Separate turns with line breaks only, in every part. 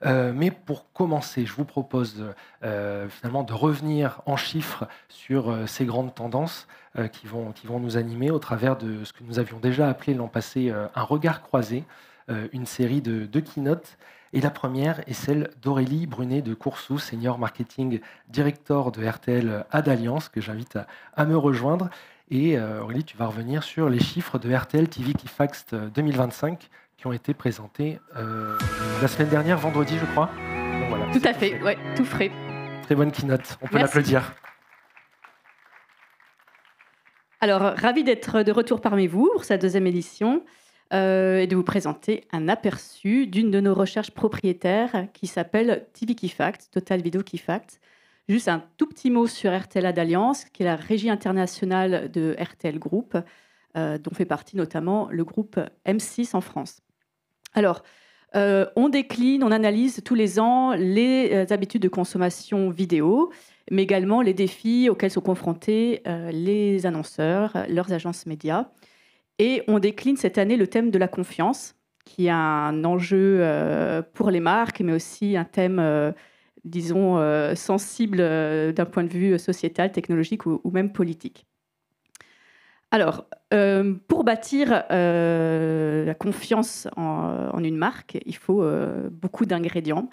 Mais pour commencer, je vous propose finalement de revenir en chiffres sur ces grandes tendances qui vont nous animer au travers de ce que nous avions déjà appelé l'an passé un regard croisé, une série de keynotes. Et la première est celle d'Aurélie Brunet de Coursou, Senior Marketing Director de RTL Ad Alliance, que j'invite à me rejoindre. Et Aurélie, tu vas revenir sur les chiffres de RTL TV Keyfacts 2025 qui ont été présentés la semaine dernière, vendredi, je crois. Donc voilà,
Tout à fait, ouais, tout frais.
très bonne keynote, on peut
Merci.
l'applaudir.
Alors, ravi d'être de retour parmi vous pour cette deuxième édition et de vous présenter un aperçu d'une de nos recherches propriétaires qui s'appelle TV Keyfacts, Total Video Keyfacts. Juste un tout petit mot sur RTL Ad Alliance, qui est la régie internationale de RTL Group, dont fait partie notamment le groupe M6 en France. Alors, on décline, on analyse tous les ans les habitudes de consommation vidéo, mais également les défis auxquels sont confrontés les annonceurs, leurs agences médias. Et on décline cette année le thème de la confiance, qui est un enjeu pour les marques, mais aussi un thème, disons, sensible d'un point de vue sociétal, technologique ou même politique. Alors, pour bâtir la confiance en une marque, il faut beaucoup d'ingrédients.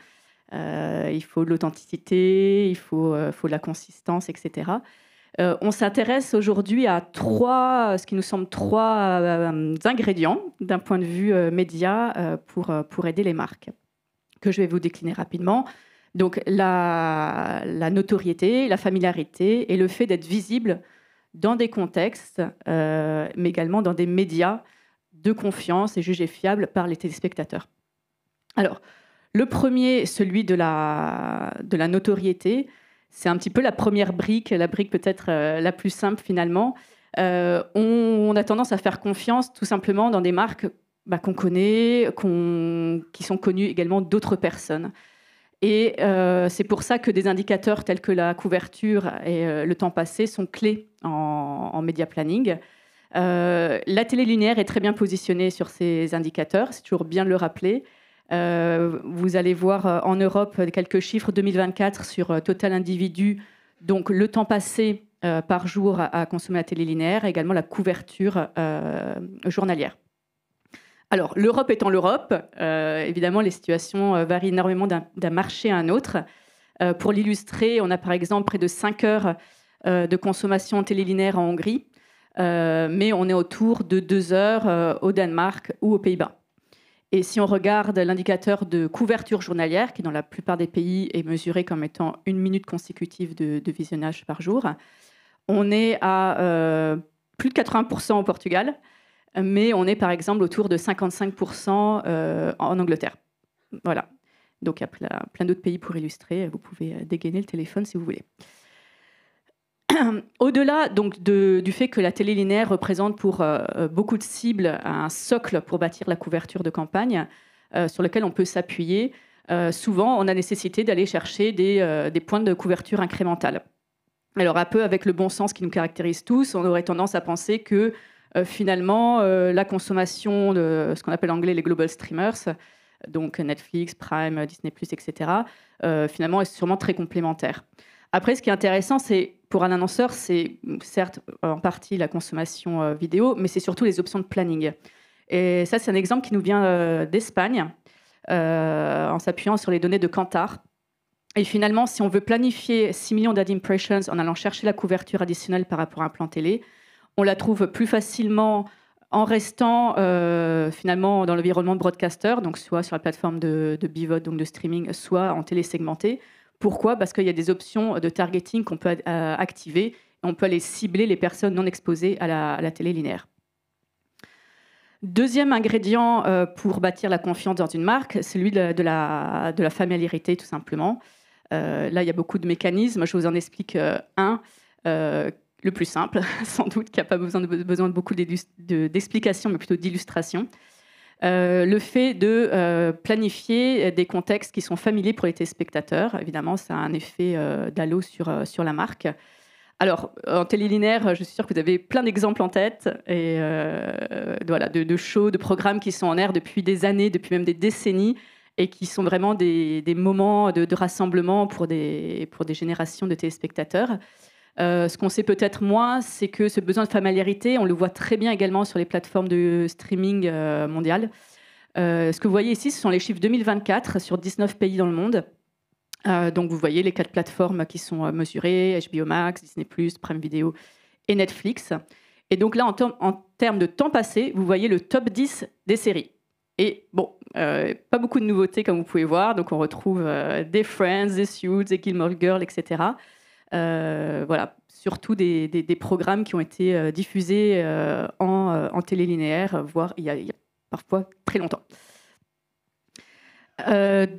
Il faut de l'authenticité, il faut de la consistance, etc. On s'intéresse aujourd'hui à ce qui nous semble trois ingrédients d'un point de vue média pour aider les marques, que je vais vous décliner rapidement. Donc, la notoriété, la familiarité et le fait d'être visible dans des contextes, mais également dans des médias de confiance et jugés fiables par les téléspectateurs. Alors, le premier, celui de la notoriété, c'est un petit peu la première brique, la brique peut-être la plus simple finalement. On a tendance à faire confiance tout simplement dans des marques qu'on connaît, qui sont connues également d'autres personnes. Et c'est pour ça que des indicateurs tels que la couverture et le temps passé sont clés en média planning. La télé linéaire est très bien positionnée sur ces indicateurs, c'est toujours bien de le rappeler. Vous allez voir en Europe quelques chiffres 2024 sur total individu, donc le temps passé par jour à consommer la télé linéaire, et également la couverture journalière. Alors, l'Europe étant l'Europe, évidemment, les situations varient énormément d'un marché à un autre. Pour l'illustrer, on a par exemple près de 5 heures de consommation télélinéaire en Hongrie, mais on est autour de 2 heures au Danemark ou aux Pays-Bas. Et si on regarde l'indicateur de couverture journalière, qui dans la plupart des pays est mesuré comme étant 1 minute consécutive de visionnage par jour, on est à plus de 80% au Portugal, mais on est par exemple autour de 55% en Angleterre. Voilà. Donc il y a plein d'autres pays pour illustrer. Vous pouvez dégainer le téléphone si vous voulez. Au-delà donc du fait que la télé linéaire représente pour beaucoup de cibles un socle pour bâtir la couverture de campagne sur lequel on peut s'appuyer, souvent on a nécessité d'aller chercher des points de couverture incrémentale. Alors un peu avec le bon sens qui nous caractérise tous, on aurait tendance à penser que finalement la consommation de ce qu'on appelle en anglais les global streamers, donc Netflix, Prime, Disney+, etc., finalement est sûrement très complémentaire. Après, ce qui est intéressant, c'est pour un annonceur, c'est certes en partie la consommation vidéo, mais c'est surtout les options de planning. Et ça, c'est un exemple qui nous vient d'Espagne, en s'appuyant sur les données de Kantar. Et finalement, si on veut planifier 6 millions d'ad impressions en allant chercher la couverture additionnelle par rapport à un plan télé, on la trouve plus facilement en restant finalement dans l'environnement de broadcaster, donc soit sur la plateforme de BVOD, donc de streaming, soit en télé segmentée. Pourquoi ? Parce qu'il y a des options de targeting qu'on peut activer et on peut aller cibler les personnes non exposées à la télé linéaire. Deuxième ingrédient pour bâtir la confiance dans une marque, c'est celui de la familiarité, tout simplement. Là, il y a beaucoup de mécanismes. Je vous en explique un, le plus simple, sans doute, qui n'a pas besoin de beaucoup d'explications, mais plutôt d'illustrations. Le fait de planifier des contextes qui sont familiers pour les téléspectateurs. Évidemment, ça a un effet d'halo sur la marque. Alors, en télé linéaire, je suis sûre que vous avez plein d'exemples en tête, et voilà, de shows, de programmes qui sont en air depuis des années, depuis même des décennies, et qui sont vraiment des moments de rassemblement pour des générations de téléspectateurs. Ce qu'on sait peut-être moins, c'est que ce besoin de familiarité, on le voit très bien également sur les plateformes de streaming mondiales. Ce que vous voyez ici, ce sont les chiffres 2024 sur 19 pays dans le monde. Donc vous voyez les 4 plateformes qui sont mesurées, HBO Max, Disney+, Prime Video et Netflix. Et donc là, en termes de temps passé, vous voyez le top 10 des séries. Et bon, pas beaucoup de nouveautés comme vous pouvez voir. Donc on retrouve des Friends, des Suits, des Gilmore Girls, etc. Voilà, surtout des programmes qui ont été diffusés en télélinéaire, voire il y a parfois très longtemps.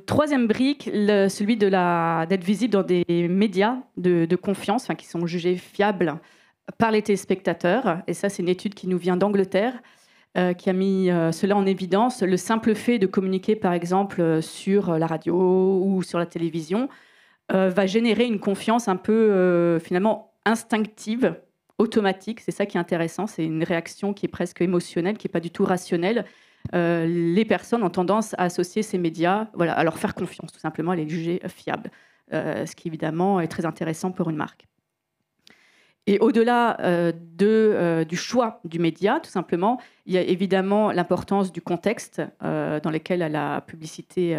Troisième brique, celui d'être visible dans des médias de confiance, qui sont jugés fiables par les téléspectateurs. Et ça, c'est une étude qui nous vient d'Angleterre, qui a mis cela en évidence. Le simple fait de communiquer, par exemple, sur la radio ou sur la télévision, va générer une confiance un peu, finalement, instinctive, automatique. C'est ça qui est intéressant. C'est une réaction qui est presque émotionnelle, qui n'est pas du tout rationnelle. Les personnes ont tendance à associer ces médias, voilà, à leur faire confiance, tout simplement, à les juger fiables. Ce qui, évidemment, est très intéressant pour une marque. Et au-delà du choix du média, tout simplement, il y a évidemment l'importance du contexte dans lequel la publicité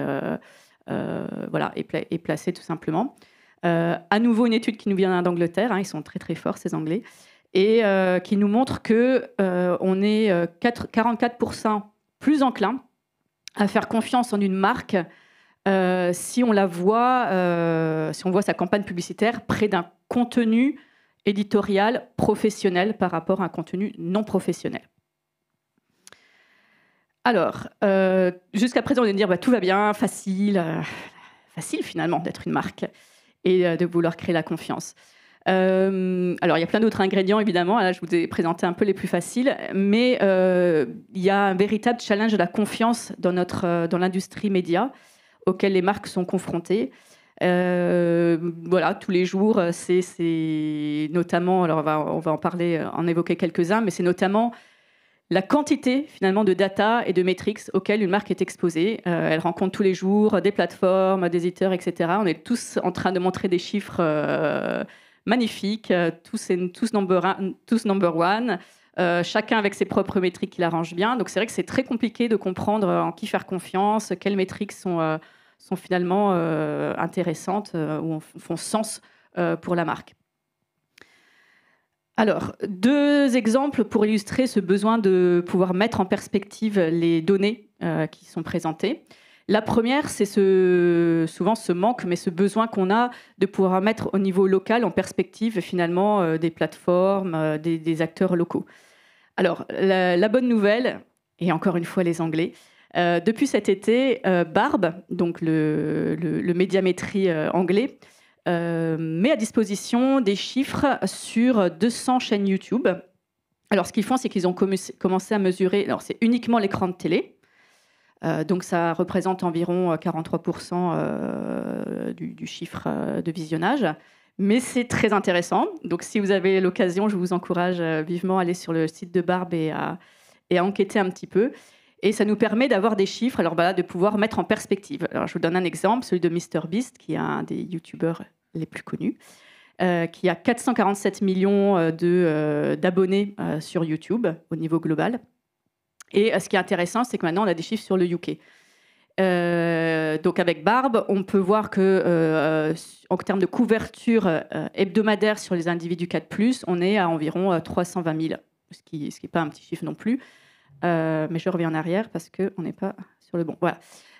voilà, est placée, tout simplement. À nouveau, une étude qui nous vient d'Angleterre, ils sont très très forts, ces Anglais, et qui nous montre qu'on est 44% plus enclin à faire confiance en une marque si on la voit, si on voit sa campagne publicitaire près d'un contenu éditorial professionnel par rapport à un contenu non professionnel. Alors, jusqu'à présent, on vient de dire tout va bien, facile finalement d'être une marque et de vouloir créer la confiance. Alors, il y a plein d'autres ingrédients, évidemment. Là, je vous ai présenté un peu les plus faciles, mais il y a un véritable challenge de la confiance dans l'industrie média auquel les marques sont confrontées. Voilà, tous les jours, c'est notamment, alors on va en parler, en évoquer quelques-uns, mais c'est notamment la quantité finalement de data et de métriques auxquelles une marque est exposée. Elle rencontre tous les jours des plateformes, des éditeurs, etc. On est tous en train de montrer des chiffres magnifiques, tous number one, chacun avec ses propres métriques qui l'arrangent bien. Donc c'est vrai que c'est très compliqué de comprendre en qui faire confiance, quelles métriques sont finalement intéressantes ou font sens pour la marque. Alors, 2 exemples pour illustrer ce besoin de pouvoir mettre en perspective les données qui sont présentées. La première, c'est souvent ce manque, mais ce besoin qu'on a de pouvoir mettre au niveau local en perspective finalement des plateformes, des acteurs locaux. Alors, la bonne nouvelle, et encore une fois les Anglais, depuis cet été, Barb, donc le médiamétrie anglais, met à disposition des chiffres sur 200 chaînes YouTube. Alors, ce qu'ils font, c'est qu'ils ont commencé à mesurer. Alors, c'est uniquement l'écran de télé. Donc, ça représente environ 43% du chiffre de visionnage. Mais c'est très intéressant. Donc, si vous avez l'occasion, je vous encourage vivement à aller sur le site de Barb et à enquêter un petit peu. Et ça nous permet d'avoir des chiffres, alors de pouvoir mettre en perspective. Alors, je vous donne un exemple, celui de MrBeast, qui est un des youtubeurs les plus connus, qui a 447 millions d'abonnés sur YouTube au niveau global. Et ce qui est intéressant, c'est que maintenant, on a des chiffres sur le UK. Donc avec Barb, on peut voir que en termes de couverture hebdomadaire sur les individus 4+, on est à environ 320 000, ce qui n'est pas un petit chiffre non plus. Mais je reviens en arrière parce qu'on n'est pas sur le bon. Voilà.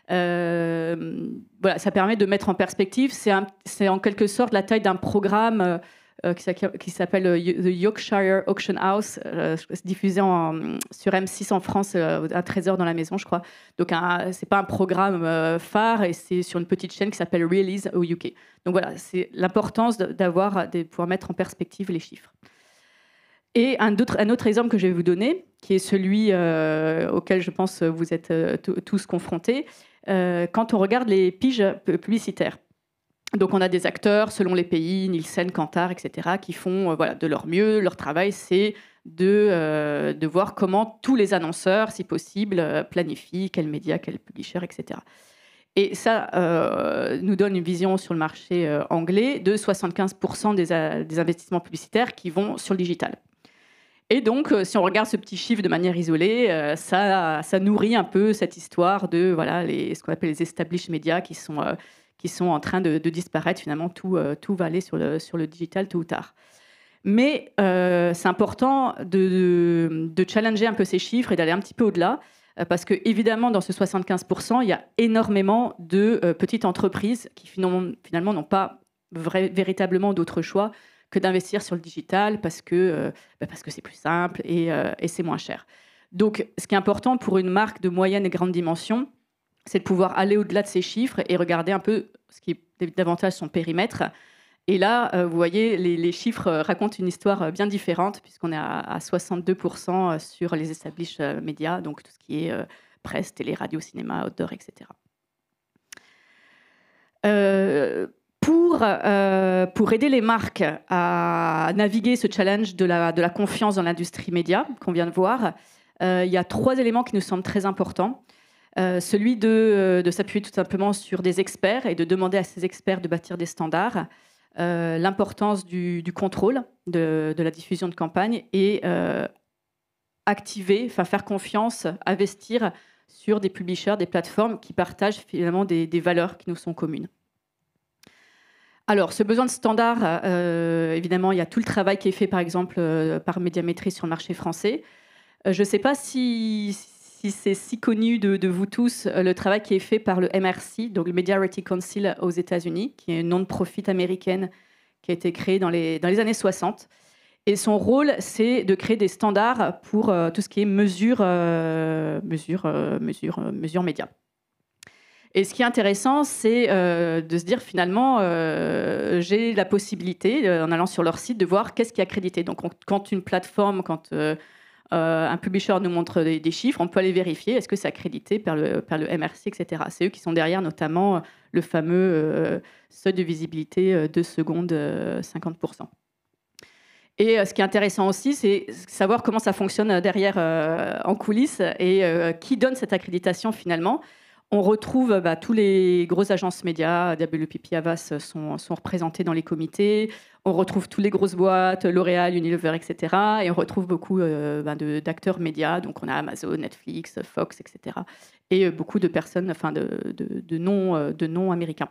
Voilà, ça permet de mettre en perspective. C'est en quelque sorte la taille d'un programme qui s'appelle The Yorkshire Auction House, diffusé sur M6 en France à 13h dans la maison, je crois. Donc, c'est pas un programme phare et c'est sur une petite chaîne qui s'appelle Release au UK. Donc voilà, c'est l'importance de pouvoir mettre en perspective les chiffres. Et un autre exemple que je vais vous donner, qui est celui auquel je pense vous êtes tous confrontés, quand on regarde les piges publicitaires. Donc on a des acteurs selon les pays, Nielsen, Kantar, etc., qui font de leur mieux. Leur travail, c'est de voir comment tous les annonceurs, si possible, planifient quels médias, quels publishers, etc. Et ça nous donne une vision sur le marché anglais de 75% des investissements publicitaires qui vont sur le digital. Et donc, si on regarde ce petit chiffre de manière isolée, ça nourrit un peu cette histoire de voilà, ce qu'on appelle les established media qui sont en train de disparaître. Finalement, tout va aller sur le digital tôt ou tard. Mais c'est important de challenger un peu ces chiffres et d'aller un petit peu au-delà. Parce que, évidemment, dans ce 75%, il y a énormément de petites entreprises qui finalement n'ont pas véritablement d'autre choix que d'investir sur le digital parce que c'est plus simple et c'est moins cher. Donc, ce qui est important pour une marque de moyenne et grande dimension, c'est de pouvoir aller au-delà de ces chiffres et regarder un peu ce qui est davantage son périmètre. Et là, vous voyez, les chiffres racontent une histoire bien différente puisqu'on est à 62% sur les established médias, donc tout ce qui est presse, télé, radio, cinéma, outdoor, etc. Pour aider les marques à naviguer ce challenge de la confiance dans l'industrie média qu'on vient de voir, il y a 3 éléments qui nous semblent très importants. Celui de s'appuyer tout simplement sur des experts et de demander à ces experts de bâtir des standards. L'importance du contrôle de la diffusion de campagne et faire confiance, investir sur des publishers, des plateformes qui partagent finalement des valeurs qui nous sont communes. Alors, ce besoin de standard, évidemment, il y a tout le travail qui est fait, par exemple, par Médiamétrie sur le marché français. Je ne sais pas si c'est si connu de vous tous, le travail qui est fait par le MRC, donc le Media-Rating Council aux États-Unis, qui est une non-profit américaine qui a été créée dans les années 60. Et son rôle, c'est de créer des standards pour tout ce qui est mesure média. Et ce qui est intéressant, c'est de se dire finalement, j'ai la possibilité, en allant sur leur site, de voir qu'est-ce qui est accrédité. Donc, quand une plateforme, quand un publisher nous montre des chiffres, on peut aller vérifier est-ce que c'est accrédité par le MRC, etc. C'est eux qui sont derrière, notamment le fameux seuil de visibilité 2 secondes, 50%. Et ce qui est intéressant aussi, c'est savoir comment ça fonctionne derrière en coulisses et qui donne cette accréditation finalement. On retrouve tous les grosses agences médias, WPP, Havas sont représentées dans les comités. On retrouve toutes les grosses boîtes, L'Oréal, Unilever, etc. Et on retrouve beaucoup d'acteurs médias. Donc on a Amazon, Netflix, Fox, etc. Et beaucoup de personnes, de noms américains.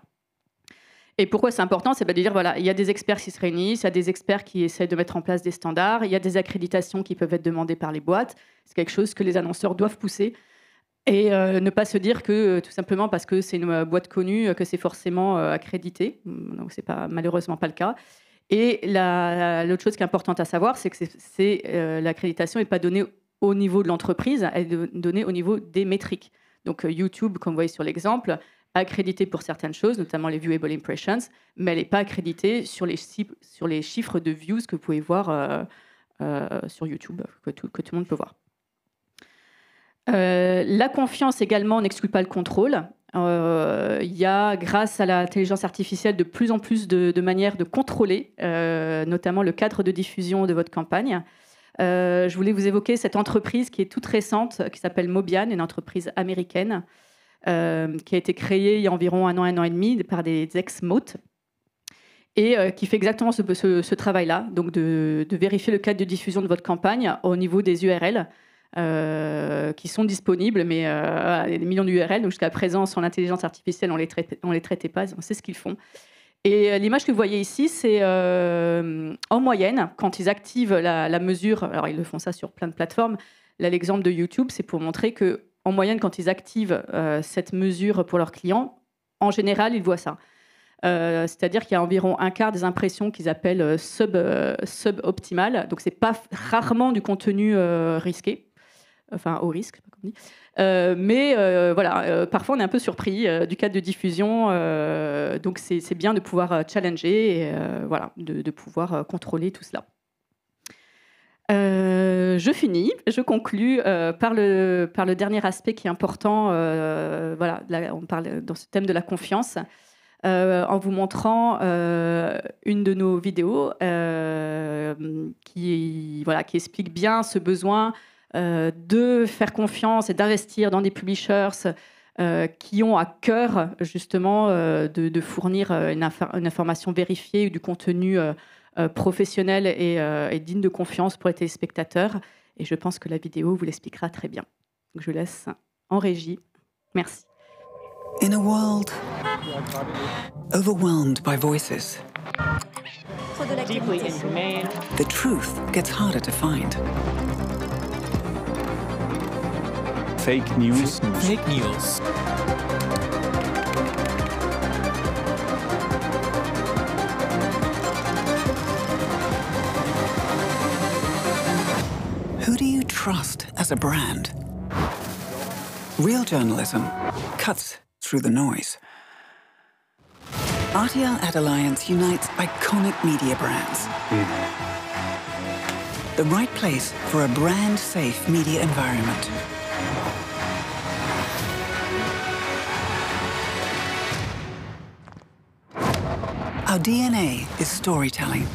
Et pourquoi c'est important? C'est de dire, voilà, il y a des experts qui se réunissent, il y a des experts qui essaient de mettre en place des standards, il y a des accréditations qui peuvent être demandées par les boîtes. C'est quelque chose que les annonceurs doivent pousser. Et ne pas se dire que tout simplement parce que c'est une boîte connue, que c'est forcément accrédité. Donc, ce n'est malheureusement pas le cas. Et l'autre chose qui est importante à savoir, c'est que l'accréditation n'est pas donnée au niveau de l'entreprise, elle est donnée au niveau des métriques. Donc YouTube, comme vous voyez sur l'exemple, accrédité pour certaines choses, notamment les viewable impressions, mais elle n'est pas accréditée sur les chiffres de views que vous pouvez voir sur YouTube, que tout le monde peut voir. La confiance également n'exclut pas le contrôle. Il y a, grâce à l'intelligence artificielle, de plus en plus de manières de contrôler, notamment le cadre de diffusion de votre campagne. Je voulais vous évoquer cette entreprise qui est toute récente, qui s'appelle Mobian, une entreprise américaine, qui a été créée il y a environ un an et demi par des ex-Moat, et qui fait exactement ce travail-là, donc de vérifier le cadre de diffusion de votre campagne au niveau des URL, qui sont disponibles, mais des millions d'URL. Donc jusqu'à présent, sans l'intelligence artificielle, on les traitait pas, on sait ce qu'ils font. Et l'image que vous voyez ici, c'est en moyenne, quand ils activent la mesure, alors ils le font ça sur plein de plateformes, là l'exemple de YouTube, c'est pour montrer qu'en moyenne, quand ils activent cette mesure pour leurs clients, en général, ils voient ça. C'est-à-dire qu'il y a environ un quart des impressions qu'ils appellent suboptimales, donc c'est pas rarement du contenu risqué, enfin au risque, comme on dit. Mais voilà, parfois on est un peu surpris du cadre de diffusion, donc c'est bien de pouvoir challenger et voilà, de pouvoir contrôler tout cela. Je conclus par le dernier aspect qui est important. Voilà, là, on parle dans ce thème de la confiance, en vous montrant une de nos vidéos qui explique bien ce besoin de faire confiance et d'investir dans des publishers qui ont à cœur justement de fournir une information vérifiée ou du contenu professionnel et digne de confiance pour les téléspectateurs. Et je pense que la vidéo vous l'expliquera très bien. Donc, je laisse en régie. Merci.
In a world overwhelmed by voices,
Deeply inhumane.
the truth gets harder to find.
Fake news.
Fake news.
Who do you trust as a brand? Real journalism cuts through the noise. RTL Ad Alliance unites iconic media brands. The right place for a brand-safe media environment. Our DNA is storytelling.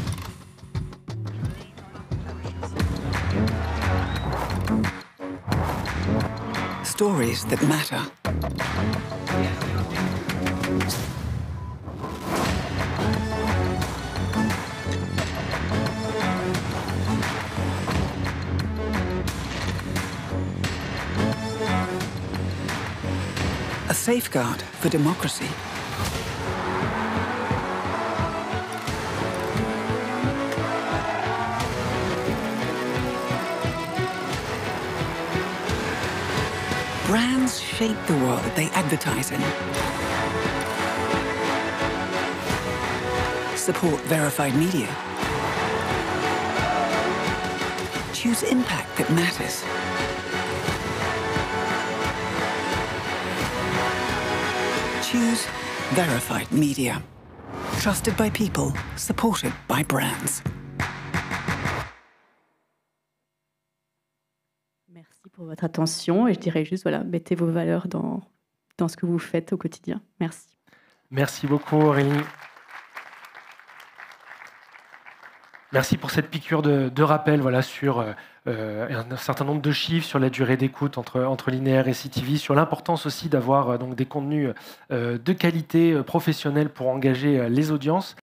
Stories that matter. A safeguard for democracy. Brands shape the world they advertise in. Support verified media. Choose impact that matters. Choose verified media. Trusted by people, supported by brands.
Merci pour votre attention et je dirais juste, voilà, mettez vos valeurs dans ce que vous faites au quotidien. Merci.
Merci beaucoup Aurélie. Merci pour cette piqûre de rappel voilà, sur un certain nombre de chiffres, sur la durée d'écoute entre linéaire et CTV, sur l'importance aussi d'avoir donc des contenus de qualité professionnelle pour engager les audiences.